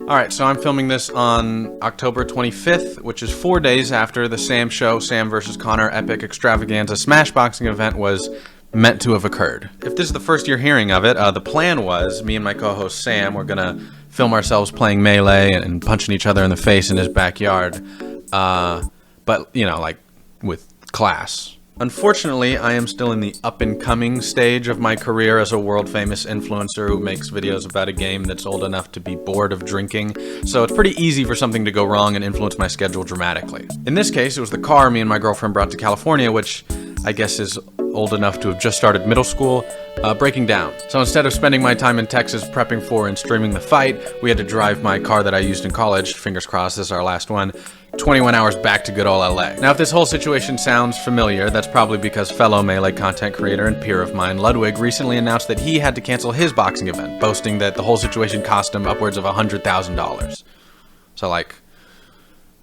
Alright, so I'm filming this on October 25th, which is 4 days after the Sam Show, Sam vs. Connor Epic Extravaganza Smashboxing event was meant to have occurred. If this is the first you're hearing of it, the plan was, me and my co-host Sam were gonna film ourselves playing Melee and punching each other in the face in his backyard, but, you know, like, with class. Unfortunately, I am still in the up-and-coming stage of my career as a world-famous influencer who makes videos about a game that's old enough to be bored of drinking, so it's pretty easy for something to go wrong and influence my schedule dramatically. In this case, it was the car me and my girlfriend brought to California, which I guess is old enough to have just started middle school, breaking down. So instead of spending my time in Texas prepping for and streaming the fight, we had to drive my car that I used in college, fingers crossed this is our last one, 21 hours back to good old LA. Now if this whole situation sounds familiar, that's probably because fellow Melee content creator and peer of mine, Ludwig, recently announced that he had to cancel his boxing event, boasting that the whole situation cost him upwards of $100,000. So like,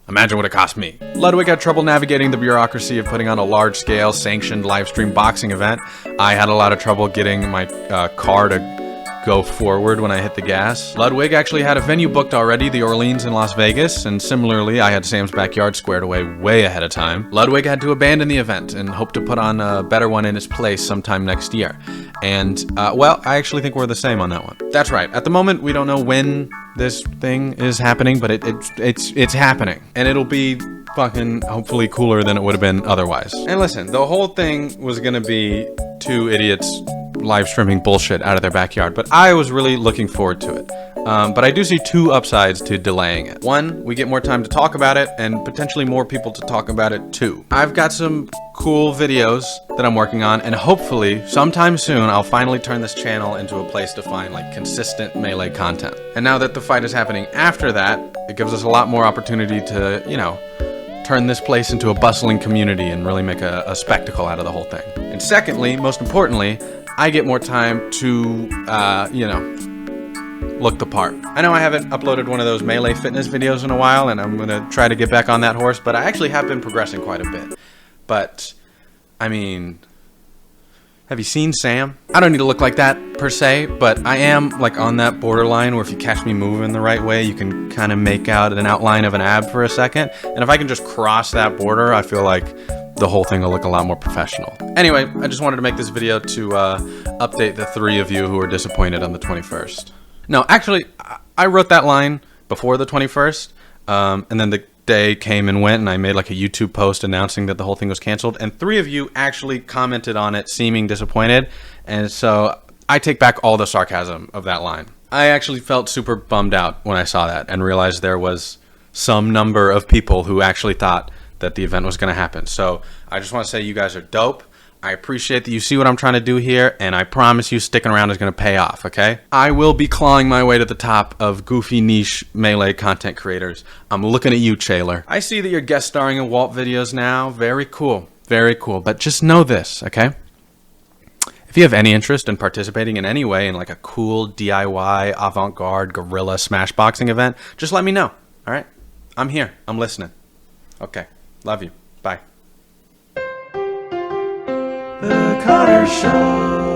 imagine what it cost me. Ludwig had trouble navigating the bureaucracy of putting on a large-scale, sanctioned live-stream boxing event. I had a lot of trouble getting my car to go forward when I hit the gas. Ludwig actually had a venue booked already, the Orleans in Las Vegas, and similarly, I had Sam's backyard squared away way ahead of time. Ludwig had to abandon the event and hope to put on a better one in its place sometime next year. And, well, I actually think we're the same on that one. That's right. At the moment, we don't know when this thing is happening, but it's happening. And it'll be fucking hopefully cooler than it would have been otherwise. And listen, the whole thing was gonna be two idiots live streaming bullshit out of their backyard, but I was really looking forward to it. But I do see two upsides to delaying it. One, we get more time to talk about it, and potentially more people to talk about it too. I've got some cool videos that I'm working on, and hopefully, sometime soon, I'll finally turn this channel into a place to find, like, consistent Melee content. And now that the fight is happening after that, it gives us a lot more opportunity to, you know, turn this place into a bustling community and really make a spectacle out of the whole thing. And secondly, most importantly, I get more time to, you know, look the part. I know I haven't uploaded one of those Melee fitness videos in a while, and I'm gonna try to get back on that horse, but I actually have been progressing quite a bit. But, I mean, have you seen Sam? I don't need to look like that, per se, but I am, like, on that borderline where if you catch me moving the right way, you can kind of make out an outline of an ab for a second. And if I can just cross that border, I feel like the whole thing will look a lot more professional. Anyway, I just wanted to make this video to update the three of you who were disappointed on the 21st. No, actually, I wrote that line before the 21st, and then the day came and went, and I made like a YouTube post announcing that the whole thing was canceled, and three of you actually commented on it seeming disappointed, and so I take back all the sarcasm of that line. I actually felt super bummed out when I saw that and realized there was some number of people who actually thought that the event was going to happen. So I just want to say you guys are dope. I appreciate that you see what I'm trying to do here, and I promise you sticking around is going to pay off, okay? I will be clawing my way to the top of goofy niche Melee content creators. I'm looking at you, Chaylor. I see that you're guest starring in Walt videos now. Very cool. Very cool. But just know this, okay? If you have any interest in participating in any way in like a cool DIY avant-garde guerrilla smashboxing event, just let me know, all right? I'm here. I'm listening. Okay. Love you. Bye. The Connor Show.